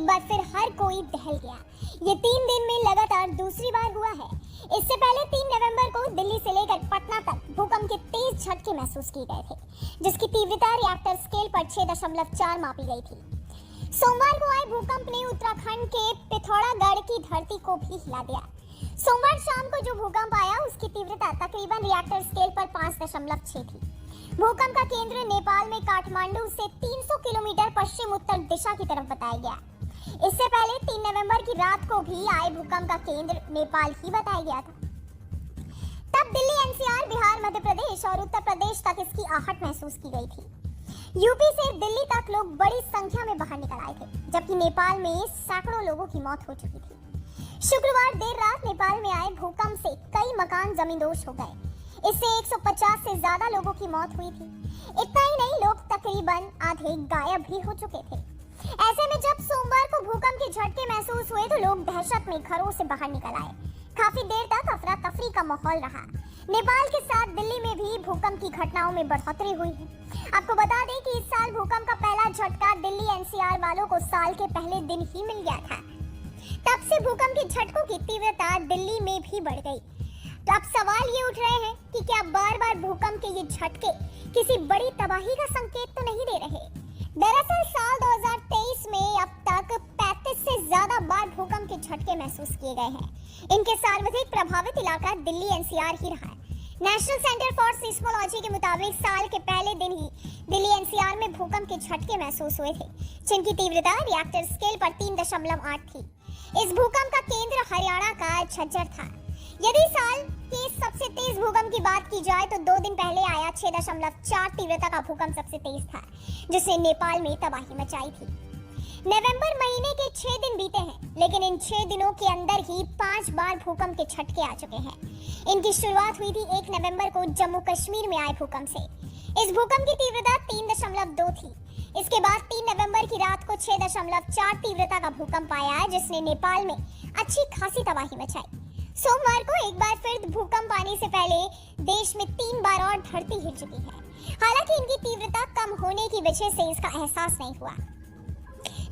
एक बार फिर हर कोई दहल गया। ये 3 दिन में लगातार दूसरी बार हुआ है। इससे पहले 3 नवंबर को दिल्ली से लेकर पटना तक भूकंप के तेज झटके महसूस किए गए थे, जिसकी तीव्रता रिएक्टर स्केल पर 6.4 मापी गई थी। सोमवार को आए भूकंप ने उत्तराखंड के पिथौरागढ़ की धरती को भी हिला दिया। सोमवार शाम को जो भूकंप आया उसकी तीव्रता तकरीबन रिएक्टर स्केल पर 5.6 थी। भूकंप का केंद्र नेपाल में काठमांडू से 300 किलोमीटर पश्चिम उत्तर दिशा की तरफ बताया गया। इससे पहले 3 नवंबर की रात को भी आए भूकंप का केंद्र नेपाल ही बताया गया था। तब दिल्ली, एनसीआर, बिहार, मध्य प्रदेश और उत्तर प्रदेश तक इसकी आहट महसूस की गई थी। यूपी से दिल्ली तक लोग बड़ी संख्या में बाहर निकल आए थे, जबकि नेपाल में सैकड़ों लोगों की मौत हो चुकी थी। शुक्रवार देर रात नेपाल में आए भूकंप से कई मकान जमींदोज हो गए। इससे 150 से ज्यादा लोगों की मौत हुई थी। इतना ही नहीं, लोग तकरीबन आधे गायब भी हो चुके थे। ऐसे में जब सोमवार को भूकंप के झटके महसूस हुए तो लोग दहशत में घरों से बाहर निकल आए। काफी देर तक अफरा तफरी का माहौल रहा। नेपाल के साथ दिल्ली में भी भूकंप की घटनाओं में बढ़ोतरी हुई है। आपको बता दें कि इस साल भूकंप का पहला झटका दिल्ली, एनसीआर वालों को साल के पहले दिन ही मिल गया था। तब से भूकंप के झटकों की तीव्रता दिल्ली में भी बढ़ गई। तो अब सवाल ये उठ रहे हैं कि क्या बार बार भूकंप के ये झटके किसी बड़ी तबाही का संकेत तो नहीं दे रहे। दरअसल साल 2023 में अब तक 35 से ज्यादा बार भूकंप के झटके महसूस किए गए हैं। इनके सर्वाधिक प्रभावित इलाका दिल्ली, एनसीआर ही रहा है। नेशनल सेंटर फॉर सिस्मोलॉजी के मुताबिक साल के पहले दिन ही दिल्ली, एनसीआर में भूकंप के झटके महसूस हुए थे, जिनकी तीव्रता रिएक्टर स्केल पर 3.8 थी। इस भूकंप का केंद्र हरियाणा का झज्जर था। यदि साल के सबसे तेज भूकंप की बात की जाए तो 2 दिन पहले आया 6.4 तीव्रता का भूकंप सबसे तेज था, जिसने नेपाल में तबाही मचाई थी। नवंबर महीने के 6 दिन बीते हैं, लेकिन इन 6 दिनों के अंदर ही 5 बार भूकंप के झटके आ चुके हैं। इनकी शुरुआत हुई थी 1 नवंबर को जम्मू कश्मीर में आए भूकंप से। इस भूकंप की तीव्रता 3.2 थी। इसके बाद 3 नवंबर की रात को 6.4 तीव्रता का भूकंप आया, जिसने नेपाल में अच्छी खासी तबाही मचाई। सोमवार को एक बार फिर भूकंप आने से पहले देश में 3 बार और धरती हिल चुकी है। हालांकि इनकी तीव्रता कम होने की वजह से इसका एहसास नहीं हुआ।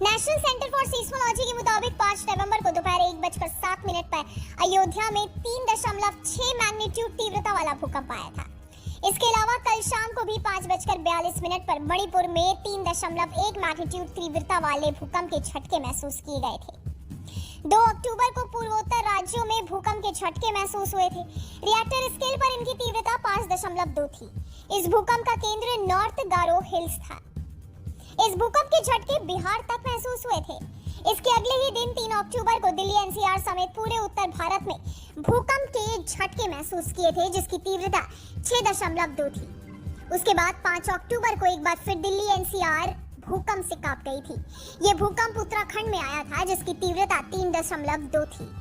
नेशनल सेंटर फॉर सिस्मोलॉजी के मुताबिक 5 नवंबर को दोपहर 1:07 पर अयोध्या में 3.6 मैग्नीट्यूड तीव्रता वाला भूकंप आया था। इसके अलावा कल शाम को भी 5:42 पर मणिपुर में 3.1 मैग्नीट्यूड तीव्रता वाले भूकंप के झटके महसूस किए गए थे। 2 अक्टूबर को पूर्वोत्तर राज्यों में भूकंप के झटके महसूस हुए थे। रिएक्टर स्केल पर इनकी तीव्रता 5.2 थी। इस भूकंप का केंद्र नॉर्थ गारो हिल्स था। इस भूकंप के झटके बिहार तक महसूस हुए थे। इसके अगले ही दिन 3 अक्टूबर को दिल्ली, एनसीआर समेत पूरे उत्तर भारत में भूकंप के झटके महसूस किए थे, जिसकी तीव्रता 6.2 थी। उसके बाद 5 अक्टूबर को एक बार फिर दिल्ली, एनसीआर भूकंप से कांप गई थी। ये भूकंप उत्तराखंड में आया था, जिसकी तीव्रता 3.2 थी।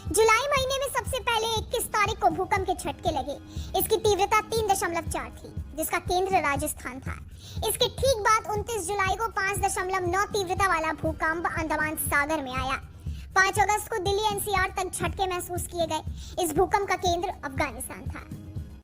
जुलाई महीने में सबसे पहले 21 तारीख को भूकंप के झटके लगे। इसकी तीव्रता 3.4 थी, जिसका केंद्र राजस्थान था। इसके ठीक बाद 29 जुलाई को 5.9 तीव्रता वाला भूकंप अंडमान सागर में आया। 5 अगस्त को दिल्ली, एनसीआर तक झटके महसूस किए गए। इस भूकंप का केंद्र अफगानिस्तान था।